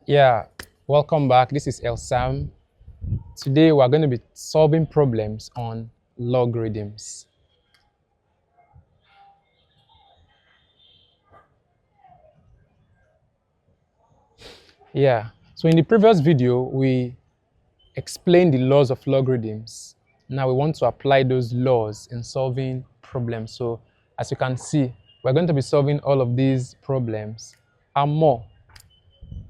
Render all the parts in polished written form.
Yeah, welcome back. This is Earl Samm. Today we're going to be solving problems on logarithms. Yeah, so in the previous video, we explained the laws of logarithms. Now we want to apply those laws in solving problems. So as you can see, we're going to be solving all of these problems and more.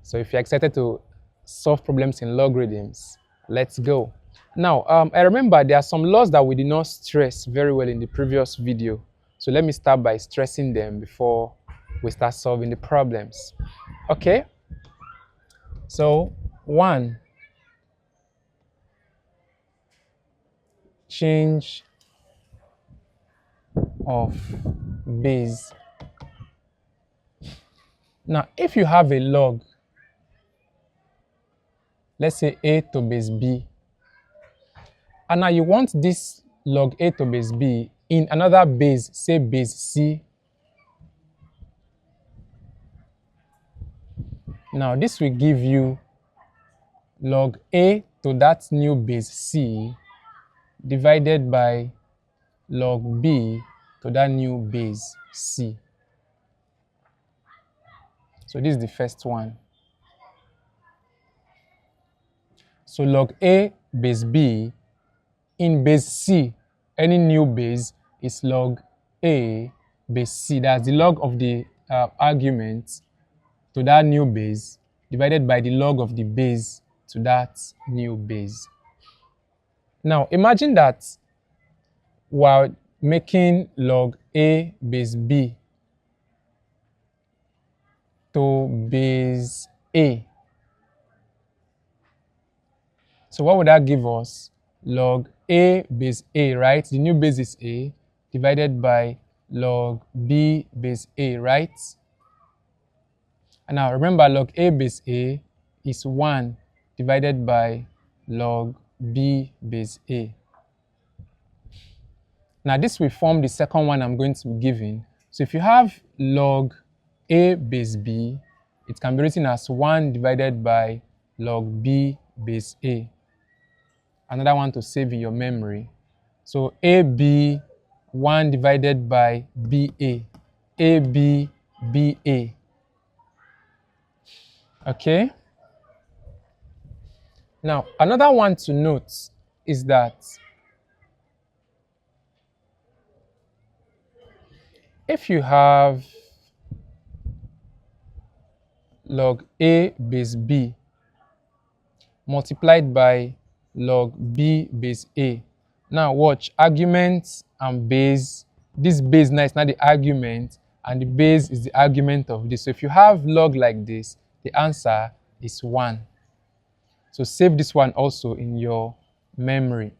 So if you're excited to solve problems in logarithms, let's go. Now, I remember there are some laws that we did not stress very well in the previous video. So let me start by stressing them before we start solving the problems. Okay? So, one, change of base. Now, if you have a log, let's say a to base b, and now you want this log a to base b in another base, say base c. Now, this will give you log a to that new base c divided by log b to that new base c. So this is the first one. So log a base b in base c, any new base is log a base c. That's the log of the argument to that new base divided by the log of the base to that new base. Now imagine that while making log a base b to base a. So what would that give us? Log a base a, right? The new base is a divided by log b base a, right? And now remember, log a base a is 1 divided by log b base a. Now this will form the second one I'm going to be giving. So if you have log a base b, it can be written as 1 divided by log b base a. Another one to save in your memory. So ab 1 divided by ba, ab ba. Okay? Now, another one to note is that if you have log a base b multiplied by log b base a. Now watch, argument and base. This base now is not the argument, and the base is the argument of this. So if you have log like this, the answer is 1. So save this one also in your memory.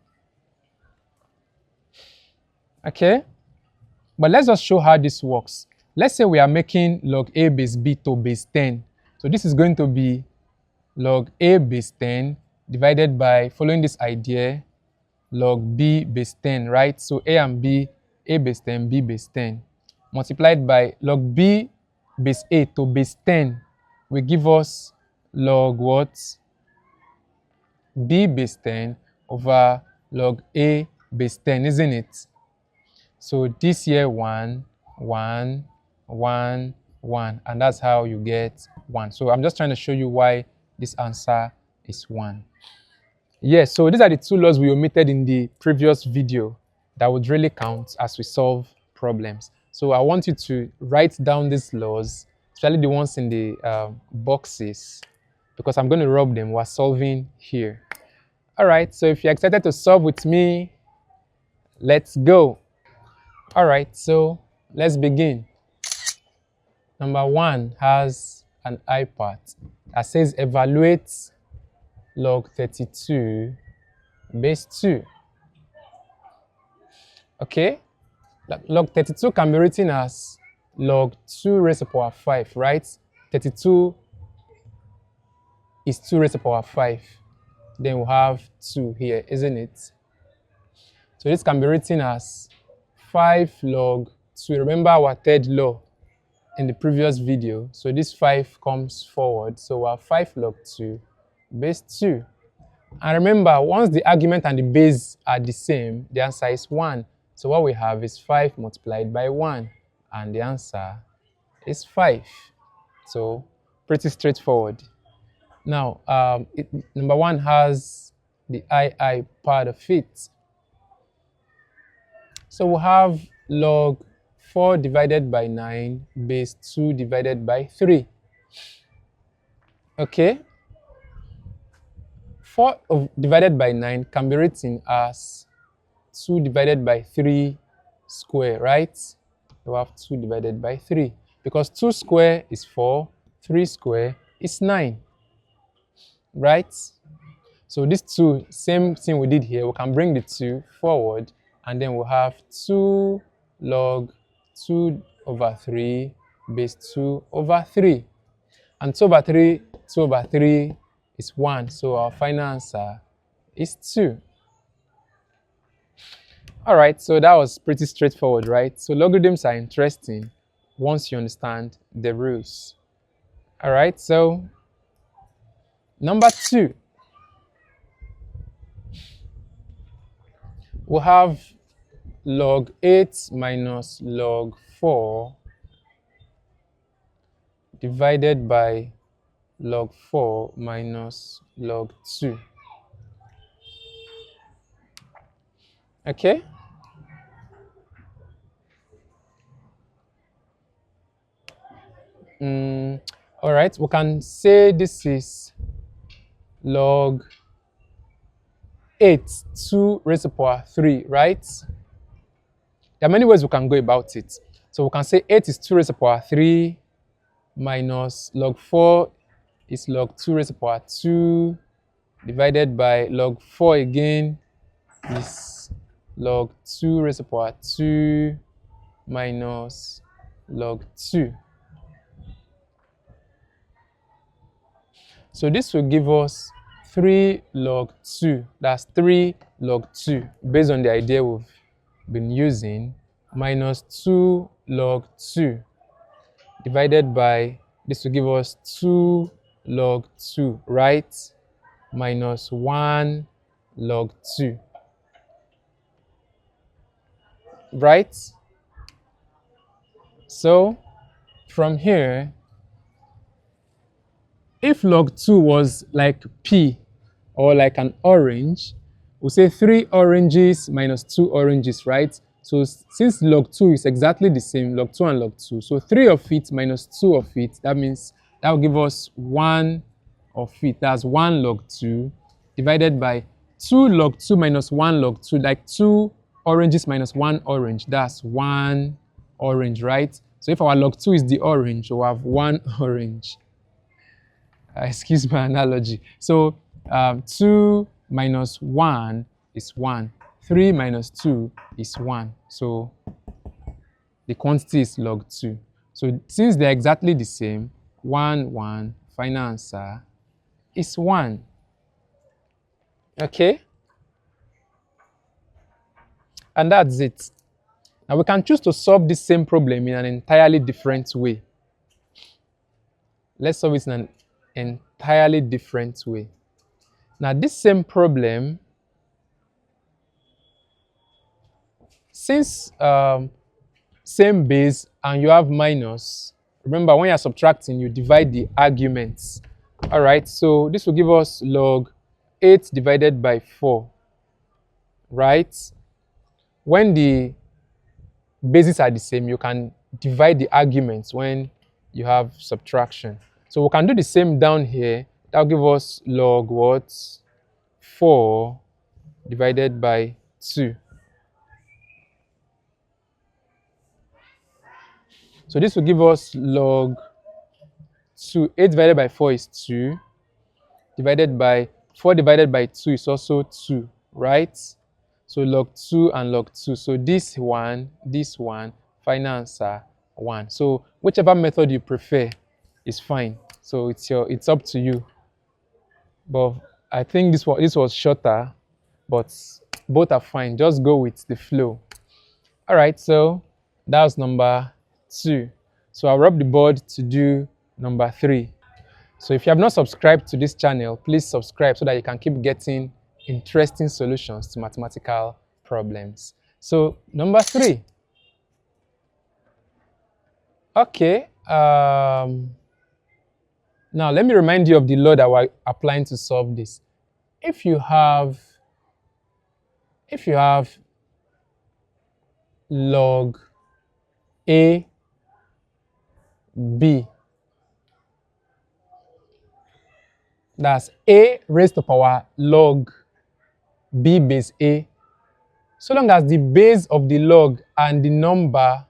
Okay? But let's just show how this works. Let's say we are making log a base b to base 10. So this is going to be log a base 10 divided by, following this idea, log b base 10, right? So a and b, a base 10, b base 10, multiplied by log b base a to base 10 will give us log what? B base 10 over log a base 10, isn't it? So this here 1, 1, 1, 1, and that's how you get 1. So I'm just trying to show you why this answer is 1. Yes, so these are the two laws we omitted in the previous video that would really count as we solve problems. So I want you to write down these laws, especially the ones in the boxes, because I'm going to rub them while solving here. All right, so if you're excited to solve with me, let's go. All right, so let's begin. Number 1 has an I part that says evaluate log 32 base 2. Okay, log 32 can be written as log 2 raised to the power 5, right? 32 is 2 raised to the power 5. Then we'll have 2 here, isn't it? So this can be written as 5 log 2. Remember our third law. in the previous video. So this 5 comes forward. So we have 5 log 2 base 2. And remember, once the argument and the base are the same, the answer is 1. So what we have is 5 multiplied by 1. And the answer is 5. So pretty straightforward. Now, number 1 has the II part of it. So we'll have log 4 divided by 9 base 2 divided by 3. Okay? 4 divided by 9 can be written as 2 divided by 3 square, right? We have 2 divided by 3. Because 2 square is 4, 3 square is 9. Right? So these 2, same thing we did here, we can bring the 2 forward, and then we'll have 2 log 2 over 3 base 2 over 3. And 2 over 3 is 1, so our final answer is 2. Alright, so that was pretty straightforward, right? So logarithms are interesting once you understand the rules. Alright, so number 2. We'll have log 8 minus log 4 divided by log 4 minus log 2. Okay? All right, we can say this is log 8, 2 raised to the power 3, right? There are many ways we can go about it. So we can say 8 is 2 raised to the power 3 minus log 4 is log 2 raised to the power 2 divided by log 4 again is log 2 raised to the power 2 minus log 2. So this will give us 3 log 2. That's 3 log 2 based on the idea we've been using, minus 2 log 2 divided by, this will give us 2 log 2, right? Minus 1 log 2. Right? So from here, if log 2 was like P or like an orange, we'll say 3 oranges minus 2 oranges, right? So since log 2 is exactly the same, log 2 and log 2, so 3 of it minus 2 of it, that means that will give us 1 of it. That's 1 log 2 divided by 2 log 2 minus 1 log 2, like 2 oranges minus 1 orange, that's 1 orange, right? So if our log 2 is the orange, we'll have 1 orange. Excuse my analogy. So 2 minus 1 is 1. 3 minus 2 is 1. So the quantity is log 2. So since they're exactly the same, 1, 1, final answer is 1. Okay? And that's it. Now we can choose to solve this same problem in an entirely different way. Let's solve it in an entirely different way. Now this same problem, since same base and you have minus, remember when you're subtracting you divide the arguments. Alright, so this will give us log 8 divided by 4, right? When the bases are the same, you can divide the arguments when you have subtraction. So we can do the same down here. That will give us log what? 4 divided by 2. So this will give us log 2. 8 divided by 4 is 2. Divided by 4 divided by 2 is also 2, right? So log 2 and log 2. So this one, final answer 1. So whichever method you prefer is fine. So it's up to you. But I think this was shorter, but both are fine. Just go with the flow. All right, so that was number 2. So I'll rub the board to do number 3. So if you have not subscribed to this channel, please subscribe so that you can keep getting interesting solutions to mathematical problems. So number 3. Okay. Now let me remind you of the law that we're applying to solve this. If you have log A B, that's A raised to power log B base A, so long as the base of the log and the number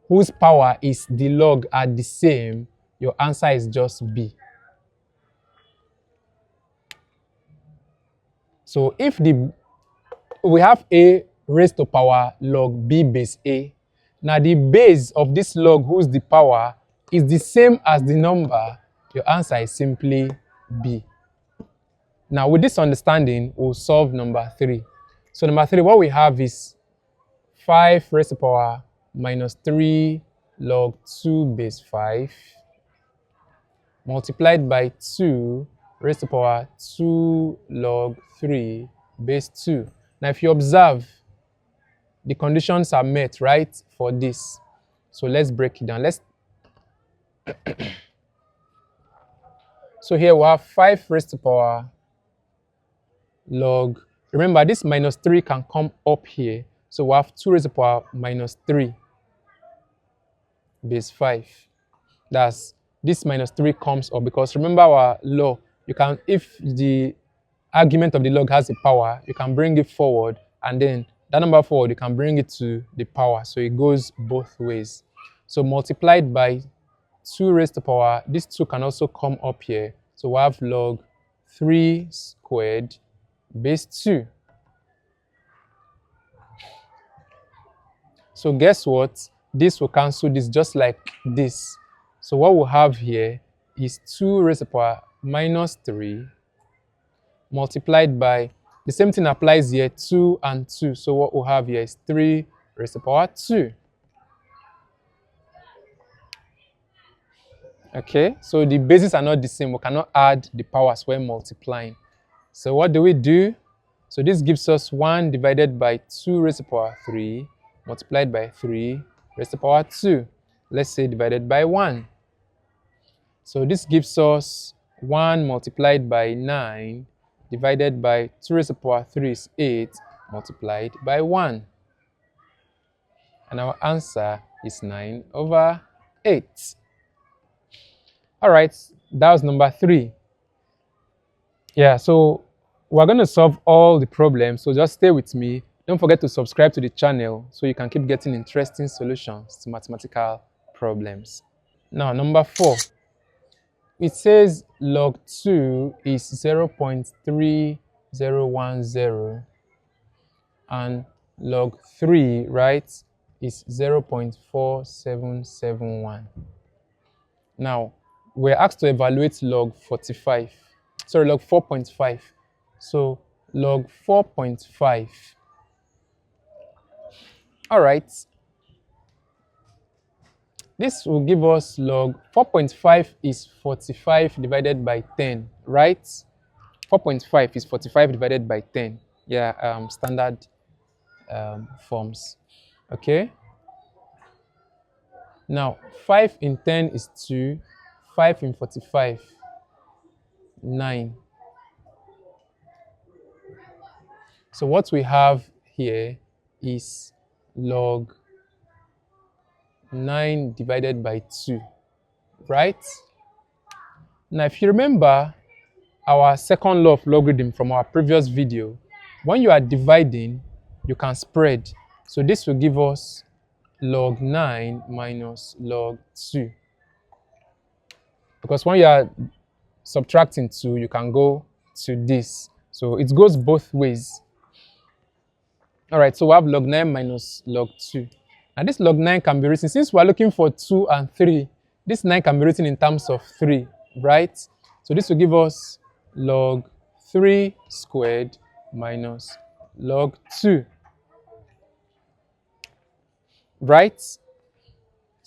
whose power is the log are the same, your answer is just B. So if we have A raised to power log B base A, now the base of this log whose the power is the same as the number, your answer is simply B. Now with this understanding, we'll solve number 3. So number 3, what we have is 5 raised to power minus 3 log 2 base 5 multiplied by 2 raised to power 2 log 3 base 2. Now if you observe, the conditions are met, right, for this. So let's break it down. So here we have 5 raised to power log, remember this minus 3 can come up here, so we have 2 raised to power minus 3 base 5. That's this minus 3 comes up, because remember our law, you can, if the argument of the log has a power, you can bring it forward, and then that number forward, you can bring it to the power, so it goes both ways. So multiplied by 2 raised to power, this 2 can also come up here, so we have log 3 squared base 2. So guess what? This will cancel this just like this. So what we'll have here is 2 raised to power minus 3 multiplied by, the same thing applies here, 2 and 2. So what we'll have here is 3 raised to power 2. Okay, so the bases are not the same. We cannot add the powers when multiplying. So what do? So this gives us 1 divided by 2 raised to power 3 multiplied by 3 raised to power 2. Let's say divided by 1. So this gives us 1 multiplied by 9 divided by 2 raised to power 3 is 8 multiplied by 1. And our answer is 9 over 8. All right, that was number 3. Yeah, so we're going to solve all the problems, so just stay with me. Don't forget to subscribe to the channel so you can keep getting interesting solutions to mathematical problems. Now, number 4. It says log 2 is 0.3010 and log 3, right, is 0.4771. Now, we're asked to evaluate log 4.5. So log 4.5. All right. This will give us log 4.5 is 45 divided by 10, right? 4.5 is 45 divided by 10. Yeah, standard forms. Okay. Now, 5 in 10 is 2. 5 in 45, 9. So what we have here is log 9 divided by 2, right? Now, if you remember our second law of logarithm from our previous video, when you are dividing, you can spread. So this will give us log 9 minus log 2. Because when you are subtracting 2, you can go to this. So it goes both ways. All right, so we have log 9 minus log 2. Now this log 9 can be written, since we are looking for 2 and 3, this 9 can be written in terms of 3, right? So this will give us log 3 squared minus log 2, right?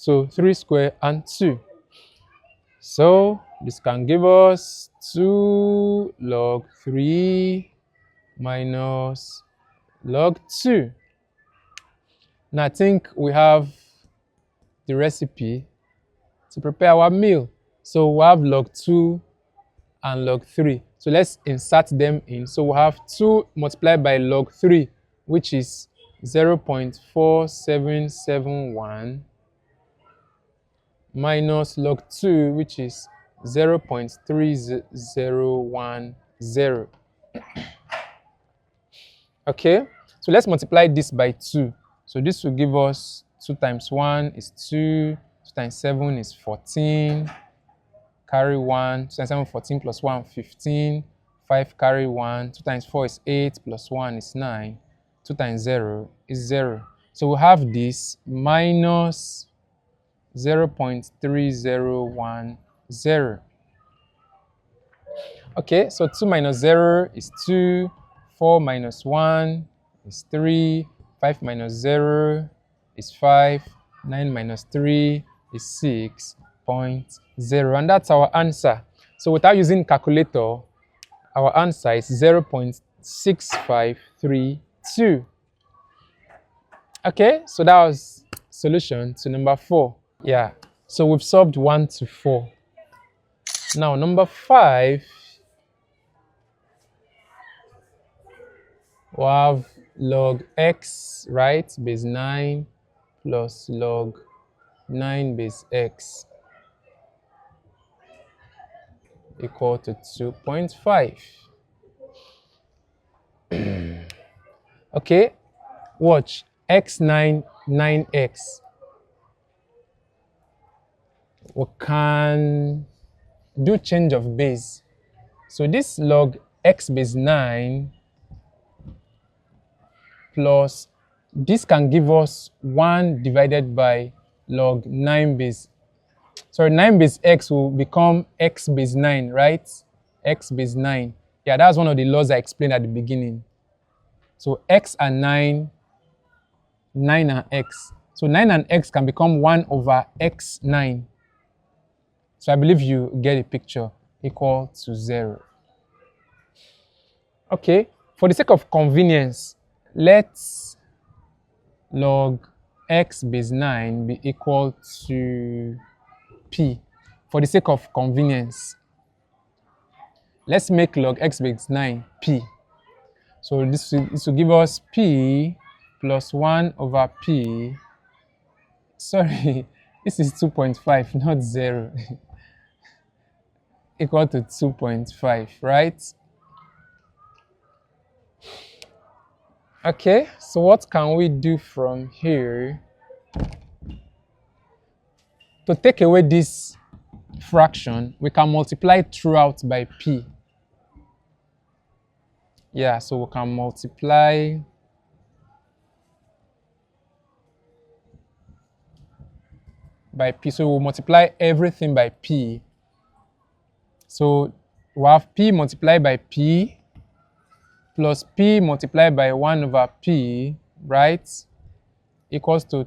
So 3 squared and 2. So this can give us 2 log 3 minus log 2. Now I think we have the recipe to prepare our meal. So we have log 2 and log 3. So let's insert them in. So we have 2 multiplied by log 3, which is 0.4771 minus log 2, which is 0.3010. Okay, so let's multiply this by 2. So this will give us 2 times 1 is 2, 2 times 7 is 14, carry 1, 2 times 7, 14 plus 1, 15, 5 carry 1, 2 times 4 is 8, plus 1 is 9, 2 times 0 is 0. So we have this minus 0.3010. Okay, so 2 minus 0 is 2, 4 minus 1 is 3, 5 minus 0 is 5, 9 minus 3 is 6.0, and that's our answer. So without using calculator, our answer is 0.6532. Okay, so that was solution to number 4. Yeah, so we've solved 1 to 4. Now number 5, we have log x, right, base 9 plus log 9 base x equal to 2.5. Okay, watch, x9, 9x. We can do change of base. So this log x base 9 plus this can give us 1 divided by log 9 base. Sorry, 9 base x will become x base 9, right? X base 9. Yeah, that's one of the laws I explained at the beginning. So x and 9, 9 and x. So 9 and x can become 1 over x9. So I believe you get a picture, equal to 0. Okay, for the sake of convenience, let's log x base 9 be equal to p. For the sake of convenience, let's make log x base 9 p. So this will give us p plus 1 over p. Sorry, this is 2.5, not 0. Equal to 2.5, right? Okay, so what can we do from here? To take away this fraction, we can multiply throughout by p. Yeah, so we can multiply by p. So we'll multiply everything by p. So we have p multiplied by p plus p multiplied by 1 over p, right? Equals to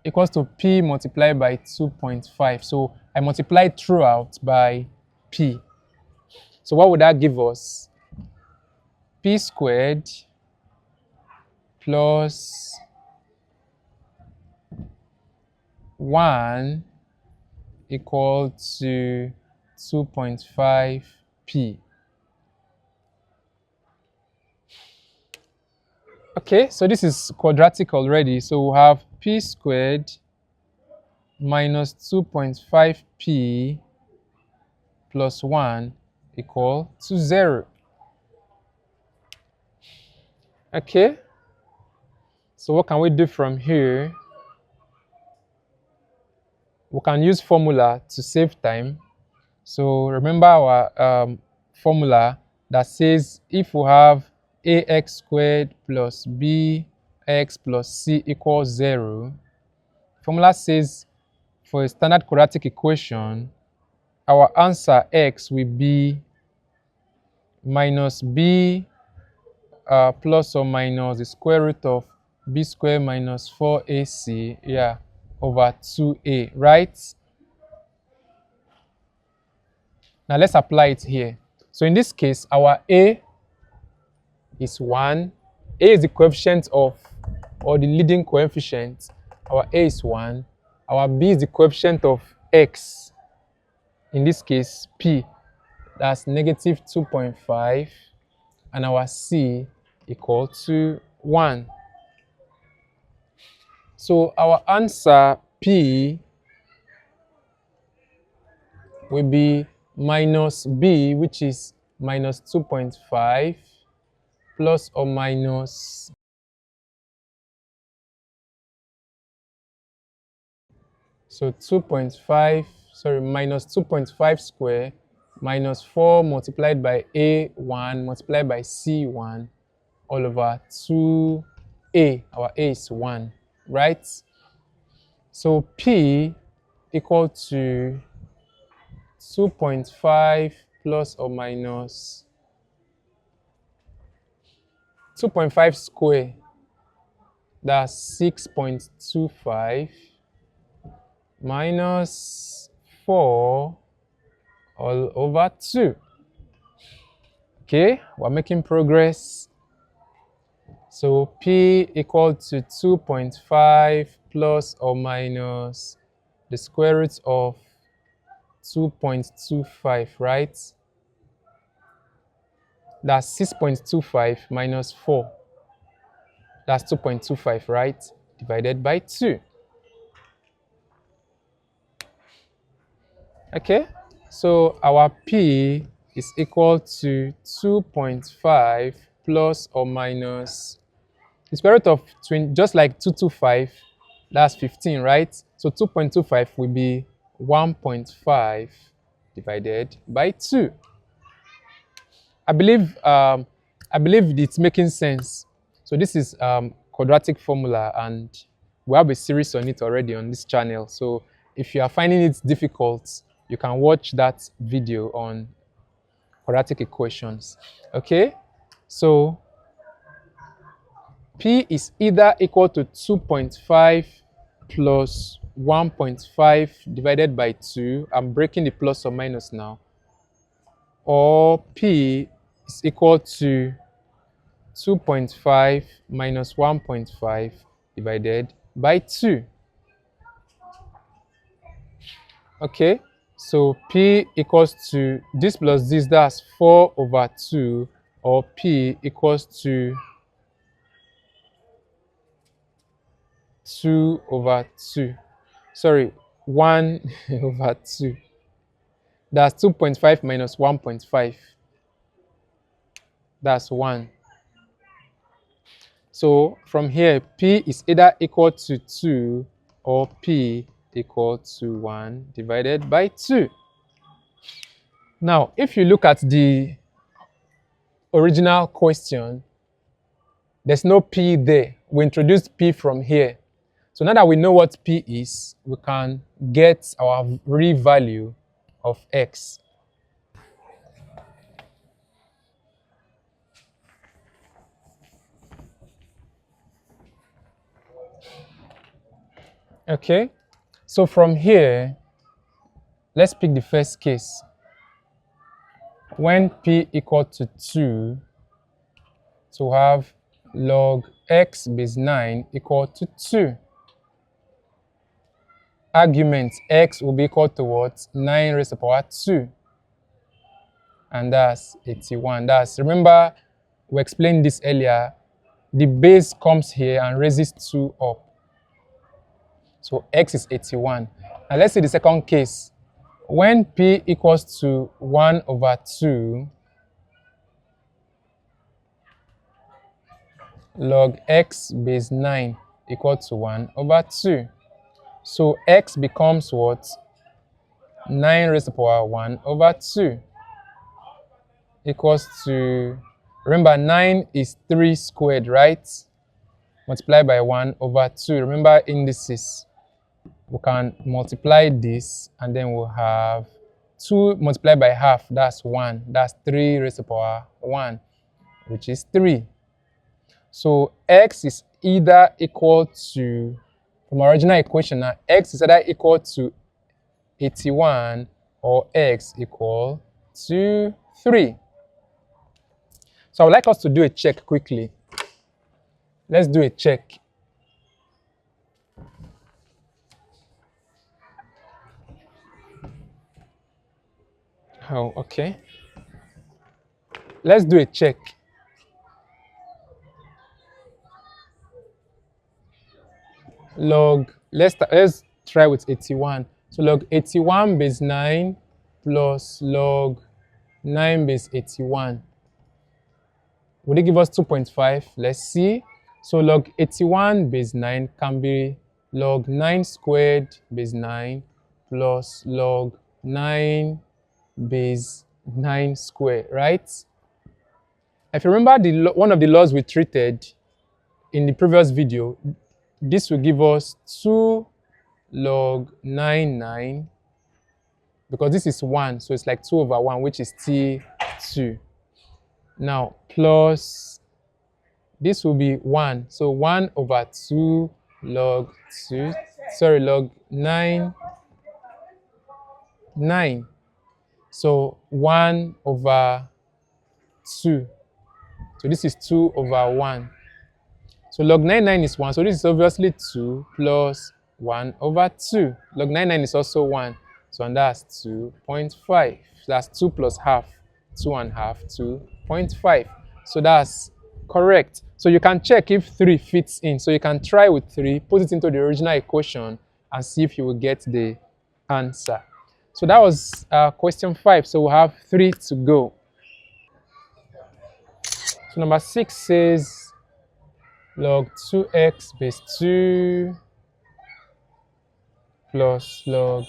equals to p multiplied by 2.5. So I multiplied throughout by p. So what would that give us? P squared plus 1 equal to 2.5p. Okay, so this is quadratic already. So we'll have p squared minus 2.5p plus 1 equal to 0. Okay, so what can we do from here? We can use formula to save time. So remember our formula that says if we have ax squared plus bx plus c equals 0, formula says for a standard quadratic equation, our answer x will be minus b plus or minus the square root of b squared minus 4ac, yeah, over 2a, right? Now let's apply it here. So in this case, our a is 1. A is the coefficient of, or the leading coefficient. Our a is 1. Our b is the coefficient of x. In this case, p, that's negative 2.5. And our c equal to 1. So our answer p will be minus b, which is minus 2.5 plus or minus minus 2.5 square minus 4 multiplied by a1 multiplied by c1 all over 2a. Our a is 1, right? So p equal to 2.5 plus or minus 2.5 square, that's 6.25 minus 4 all over 2. Okay, we're making progress. So p equal to 2.5 plus or minus the square root of 2.25, right? That's 6.25 minus 4. That's 2.25, right? Divided by 2. Okay, so our p is equal to 2.5 plus or minus the square root of just like 225, that's 15, right? So 2.25 will be 1.5 divided by 2. I believe it's making sense. So this is quadratic formula, and we have a series on it already on this channel. So if you are finding it difficult, you can watch that video on quadratic equations. Okay, so p is either equal to 2.5 plus 1.5 divided by 2. I'm breaking the plus or minus now. Or p is equal to 2.5 minus 1.5 divided by 2. Okay, so p equals to this plus this, that's 4 over 2, or p equals to 2 over 2. Sorry, 1 over 2. That's 2.5 minus 1.5. That's 1. So from here, p is either equal to 2 or p equal to 1 divided by 2. Now, if you look at the original question, there's no p there. We introduced p from here. So now that we know what p is, we can get our real value of x. Okay, so from here, let's pick the first case. When p equal to 2, to have log x base 9 equal to 2. Argument x will be equal to what? 9 raised to the power 2. And that's 81. Remember, we explained this earlier. The base comes here and raises 2 up. So x is 81. Now let's see the second case. When p equals to 1 over 2, log x base 9 equal to 1 over 2. So x becomes what? 9 raised to the power 1 over 2 equals to, remember 9 is 3 squared, right? Multiplied by 1 over 2. Remember indices. We can multiply this, and then we'll have 2 multiplied by half, that's 1. That's 3 raised to the power 1, which is 3. So x is either equal to from our original equation now, x is either equal to 81 or x equal to 3. So I would like us to do a check quickly. Let's do a check. Oh, okay. Let's do a check. Let's try with 81. So log 81 base 9 plus log 9 base 81. Would it give us 2.5? Let's see. So log 81 base 9 can be log 9 squared base 9 plus log 9 base 9 squared, right? If you remember one of the laws we treated in the previous video, this will give us 2 log 9, because this is 1, so it's like 2 over 1, which is T2. Now, plus, this will be 1, so 1 over 2 log 9, so 1 over 2, so this is 2 over 1. So log 9 is 1, so this is obviously 2 plus 1 over 2. Log 9 is also 1, so and that's 2.5. That's 2 plus half, 2 and half, 2.5. So that's correct. So you can check if 3 fits in. So you can try with 3, put it into the original equation, and see if you will get the answer. So that was question 5. So we'll have 3 to go. So number 6 says log 2x base 2 plus log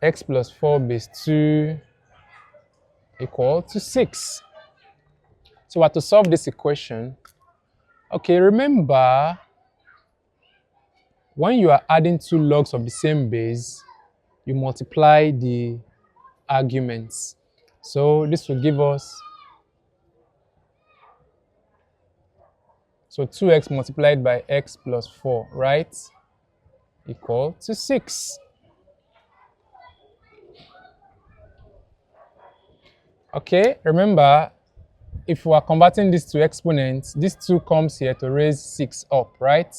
x plus 4 base 2 equal to 6. So we have to solve this equation. Okay, remember, when you are adding 2 logs of the same base, you multiply the arguments. So this will give us, so 2x multiplied by x plus 4, right, equal to 6. Okay, remember, if we are converting this to exponents, this 2 comes here to raise 6 up, right?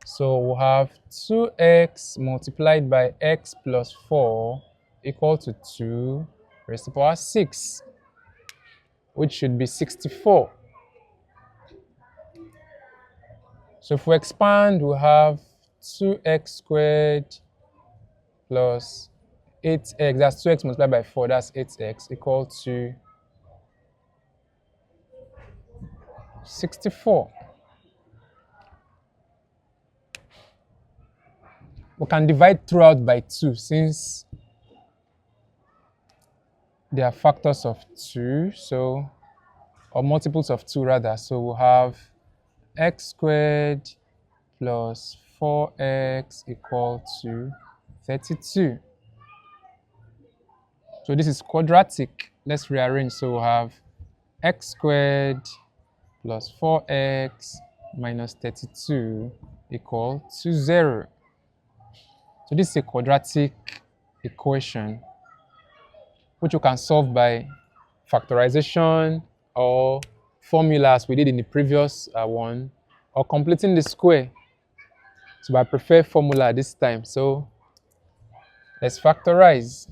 So we'll have 2x multiplied by x plus 4 equal to 2 raised to the power 6, which should be 64. So if we expand, we'll have 2x squared plus 8x, that's 2x multiplied by 4, that's 8x, equal to 64. We can divide throughout by 2 since they are factors of 2, so, or multiples of 2 rather. So we'll have x squared plus 4x equal to 32. So this is quadratic. Let's rearrange. So we'll have x squared plus 4x minus 32 equal to 0. So this is a quadratic equation, which you can solve by factorization or formulas we did in the previous one, or completing the square. So I prefer formula this time. So let's factorize.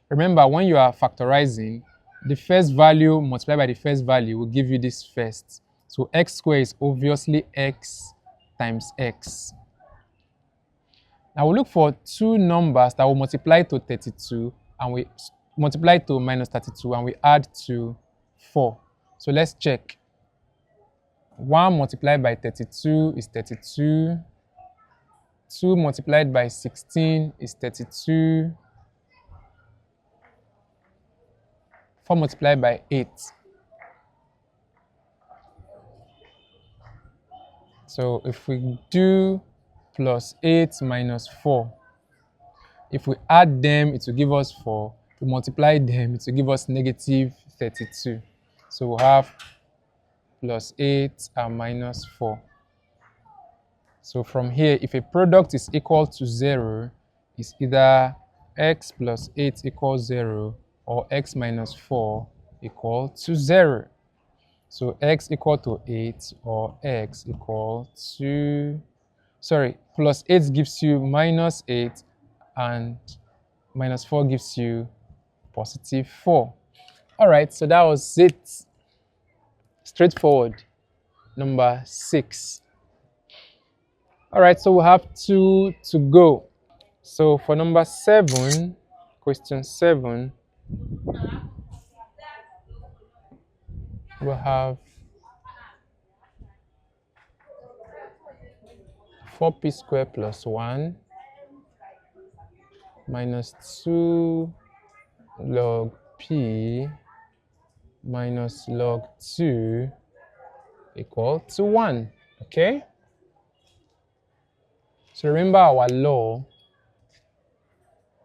Remember, when you are factorizing, the first value multiplied by the first value will give you this first. So x squared is obviously x times x. Now we'll look for 2 numbers that will multiply to 32 and we multiply to minus 32 and we add to 4. So let's check. 1 multiplied by 32 is 32. 2 multiplied by 16 is 32. 4 multiplied by 8. So if we do plus 8 minus 4, if we add them, it will give us 4. If we multiply them, it will give us negative 32. So we'll have plus 8 and minus 4. So from here, if a product is equal to 0, it's either x plus 8 equals 0 or x minus 4 equal to 0. So x equal to 8 or x equal to, plus 8 gives you minus 8 and minus 4 gives you positive 4. All right, so that was it. Straightforward. Number 6. All right, so we have 2 to go. So for number 7, question 7, we'll have 4p squared plus 1 minus 2 log p minus log 2 equal to 1. Okay? So remember our law.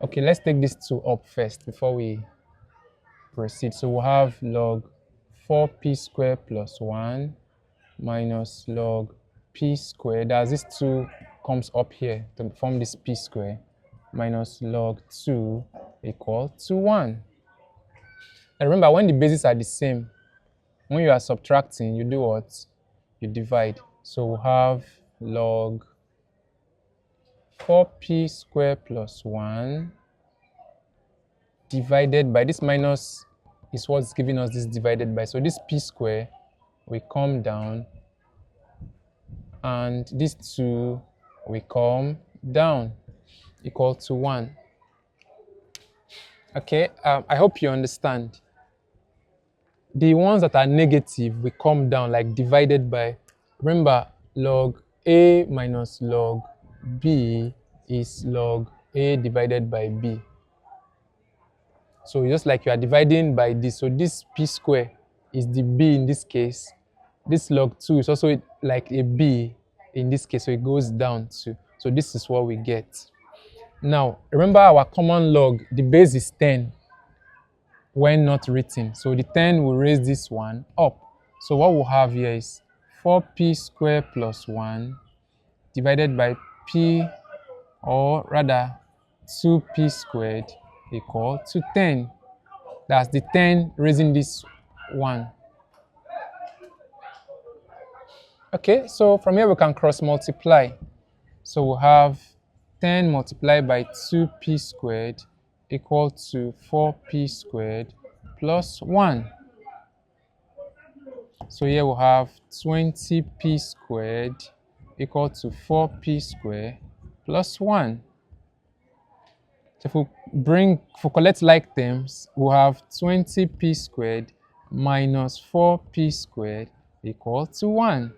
Okay, let's take these 2 up first before we proceed. So we'll have log 4p squared plus 1 minus log p squared. As this 2 comes up here to form this p squared minus log 2 equal to 1. And remember, when the bases are the same, when you are subtracting, you do what? You divide. So we'll have log 4p squared plus 1 divided by this minus is what's giving us this divided by. So this p squared will come down and this 2 will come down equal to 1. Okay, I hope you understand. The ones that are negative will come down like divided by. Remember, log a minus log b is log a divided by b. So just like you are dividing by this, so this p square is the b in this case. This log 2 is also like a b in this case, so it goes down too. So this is what we get. Now, remember our common log, the base is 10 when not written. So the 10 will raise this one up. So what we'll have here is 4p squared plus 1 divided by p, or rather 2p squared equal to 10. That's the 10 raising this 1. Okay, so from here we can cross multiply. So we'll have 10 multiplied by 2p squared equal to 4p squared plus 1. So here we'll have 20p squared equal to 4p squared plus 1. So if we collect like terms, we'll have 20p squared minus 4p squared equal to 1.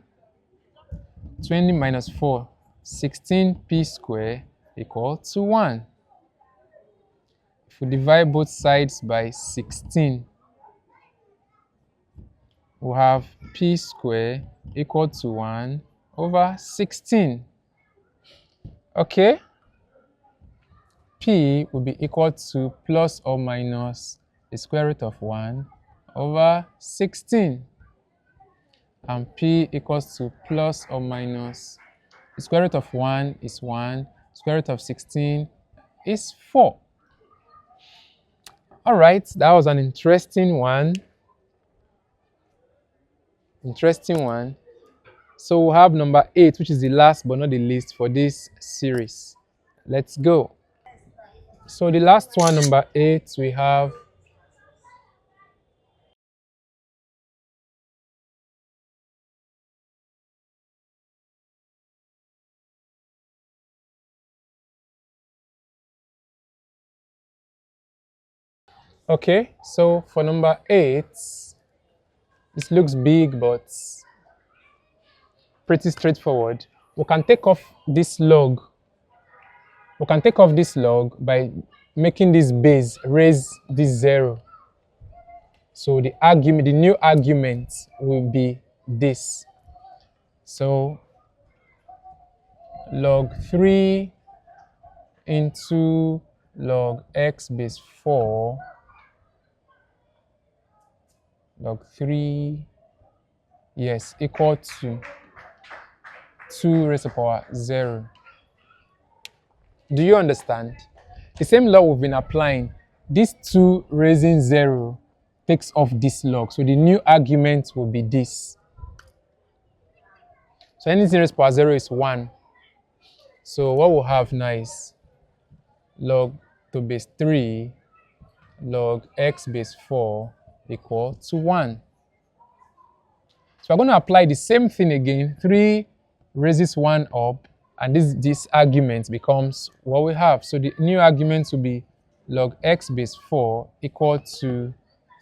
20 minus 4, 16p squared equal to 1. If we divide both sides by 16, we'll have p squared equal to 1 over 16. Okay? P will be equal to plus or minus the square root of 1 over 16. And P equals to plus or minus the square root of 1 is 1, square root of 16 is 4. All right, that was an interesting one. So we'll have number 8, which is the last but not the least for this series. Let's go. So the last one, number 8, we have okay, so for number 8, this looks big but pretty straightforward. We can take off this log. We can take off this log by making this base raise this 0. So the new argument will be this. So log 3 into log x base 4 log 3 Yes, equal to 2 raised to the power 0. Do you understand? The same law we've been applying. This 2 raising 0 takes off this log. So the new argument will be this. So anything raised to the power 0 is 1. So what we'll have now is log to base 3 log x base 4 equal to 1. So we're going to apply the same thing again. 3 raises 1 up, and this argument becomes what we have. So the new argument will be log x base 4 equal to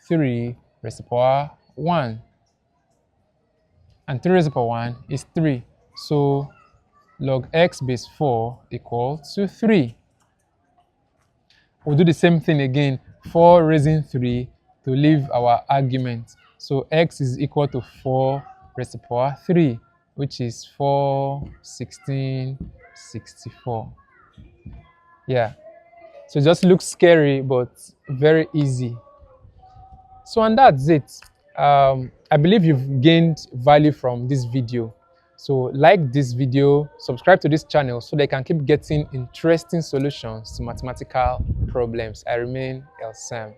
3 raised to the power 1. And 3 raised to the power 1 is 3. So log x base 4 equal to 3. We'll do the same thing again. 4 raising 3 to leave our argument. So x is equal to 4 raised to the power 3, which is 4, 16, 64. Yeah. So it just looks scary, but very easy. So and that's it. I believe you've gained value from this video. So like this video, subscribe to this channel so they can keep getting interesting solutions to mathematical problems. I remain Earl Samm.